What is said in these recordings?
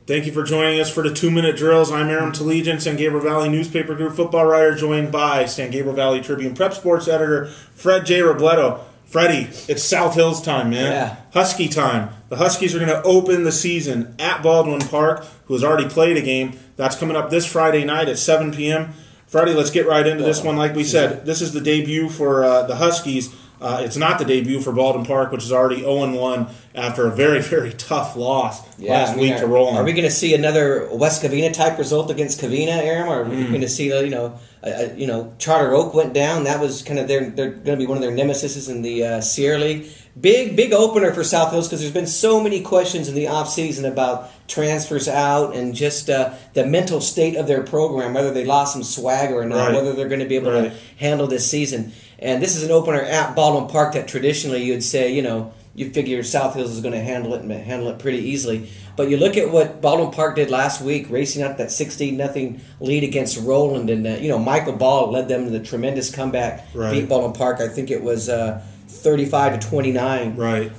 Thank you for joining us for the 2-minute drills. I'm Aram Talegian, San Gabriel Valley Newspaper Group football writer, joined by San Gabriel Valley Tribune Prep Sports editor Fred J. Robledo. Freddie, it's South Hills time, man. Yeah. Husky time. The Huskies are going to open the season at Baldwin Park, who has already played a game. That's coming up this Friday night at 7 p.m. Freddie, let's get right into this one. Like we said, this is the debut for the Huskies. It's not the debut for Baldwin Park, which is already 0-1 after a very, very tough loss last week to Roland. Are we going to see another West Covina type result against Covina, Aram? Or are we going to see, Charter Oak went down? That was kind of they're going to be one of their nemesis in the Sierra League. Big opener for South Hills because there's been so many questions in the offseason about transfers out and just the mental state of their program, whether they lost some swag or not, whether they're going to be able to handle this season. And this is an opener at Baldwin Park that traditionally you'd say, you figure South Hills is going to handle it pretty easily. But you look at what Baldwin Park did last week, racing out that 16-0 lead against Roland, and Michael Ball led them to the tremendous comeback, beat Baldwin Park. I think it was 35-29. Right.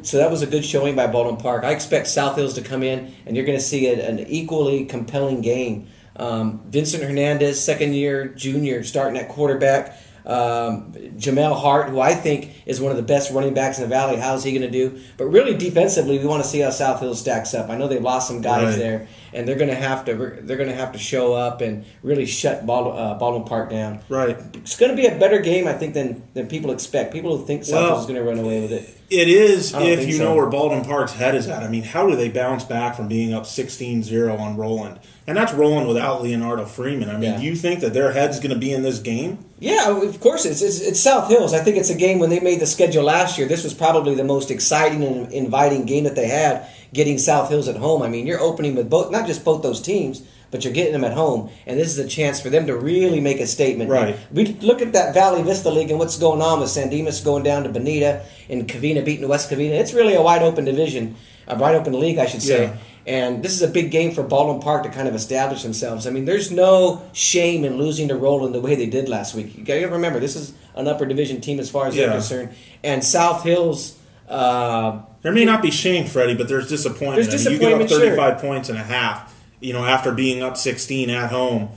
So that was a good showing by Baldwin Park. I expect South Hills to come in, and you're going to see an equally compelling game. Vincent Hernandez, second-year junior, starting at quarterback. Jamel Hart, who I think is one of the best running backs in the Valley. How's he going to do? But really defensively, we want to see how South Hills stacks up. I know they've lost some guys there, and they're going to have to show up and really shut Baldwin Park down. Right. It's going to be a better game, I think, than people expect. People who think South Hills is going to run away with it. It is if you know where Baldwin Park's head is at. I mean, how do they bounce back from being up 16-0 on Roland? And that's Roland without Leonardo Freeman. I mean, do you think that their head's going to be in this game? Yeah, of course it's South Hills. I think it's a game when they made the schedule last year. This was probably the most exciting and inviting game that they had, getting South Hills at home. I mean, you're opening with not just both those teams, but you're getting them at home. And this is a chance for them to really make a statement. Right. We look at that Valley Vista League and what's going on with San Dimas going down to Bonita and Covina beating West Covina. It's really a wide open division, a wide open league, I should say. Yeah. And this is a big game for Baldwin Park to kind of establish themselves. I mean, there's no shame in losing to Roland the way they did last week. You got to remember, this is an upper division team as far as they're concerned. And South Hills... there may not be shame, Freddie, but there's disappointment. There's disappointment, you give up 35 points and a half, after being up 16 at home.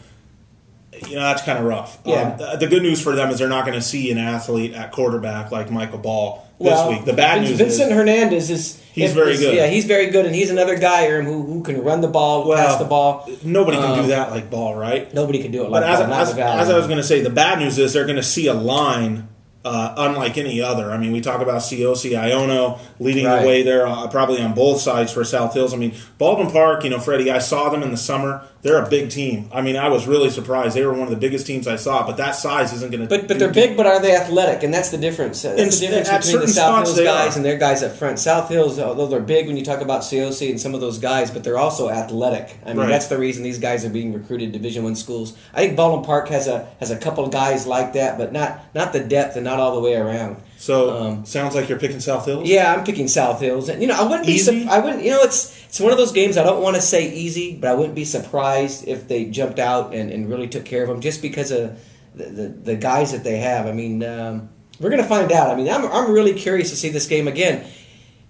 That's kind of rough. Yeah. The good news for them is they're not going to see an athlete at quarterback like Michael Ball this week. The bad news is Vincent Hernandez is... He's very good. Yeah, he's very good, and he's another guy who can run the ball, pass the ball. Nobody can do that like Ball, right? Nobody can do it like Ball. As I was going to say, the bad news is they're going to see a line unlike any other. I mean, we talk about Ciosi, Iono leading the way there, probably on both sides for South Hills. I mean, Baldwin Park, Freddie, I saw them in the summer. They're a big team. I mean, I was really surprised. They were one of the biggest teams I saw, but that size isn't going to... But they're big, but are they athletic? And that's the difference. That's the difference between the South Hills guys and their guys up front. South Hills, although they're big when you talk about Ciosi and some of those guys, but they're also athletic. I mean, that's the reason these guys are being recruited to Division I schools. I think Baldwin Park has a couple of guys like that, but not the depth and not all the way around. So, sounds like you're picking South Hills? Yeah, I'm picking South Hills. And, I wouldn't be... Easy? I wouldn't... It's one of those games I don't want to say easy, but I wouldn't be surprised if they jumped out and really took care of them just because of the guys that they have. I mean, we're going to find out. I mean, I'm really curious to see this game again.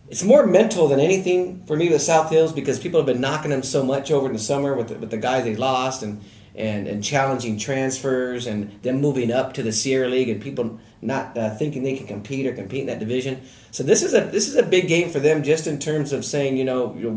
It's more mental than anything for me with South Hills because people have been knocking them so much over in the summer with the guys they lost and challenging transfers and them moving up to the Sierra League and people not thinking they can compete in that division. So this is a big game for them just in terms of saying,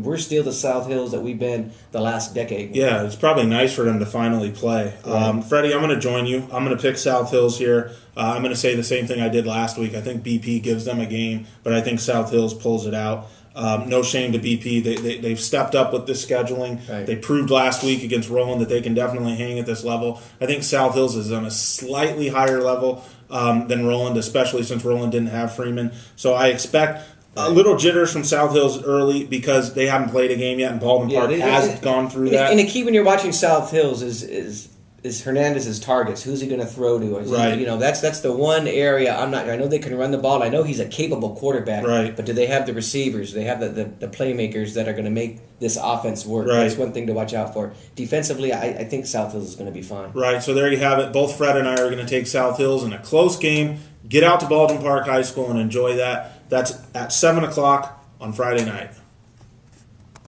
we're still the South Hills that we've been the last decade. Yeah, it's probably nice for them to finally play. Freddie, I'm going to join you. I'm going to pick South Hills here. I'm going to say the same thing I did last week. I think BP gives them a game, but I think South Hills pulls it out. No shame to BP. They've stepped up with this scheduling. Right. They proved last week against Roland that they can definitely hang at this level. I think South Hills is on a slightly higher level than Roland, especially since Roland didn't have Freeman. So I expect a little jitters from South Hills early because they haven't played a game yet, and Baldwin Park has gone through that. And the key when you're watching South Hills is Hernandez's targets. Who's he going to throw to? That's the one area I know they can run the ball. I know he's a capable quarterback. Right. But do they have the receivers? Do they have the playmakers that are going to make this offense work? Right. That's one thing to watch out for. Defensively, I think South Hills is going to be fine. Right. So there you have it. Both Fred and I are going to take South Hills in a close game. Get out to Baldwin Park High School and enjoy that. That's at 7 o'clock on Friday night.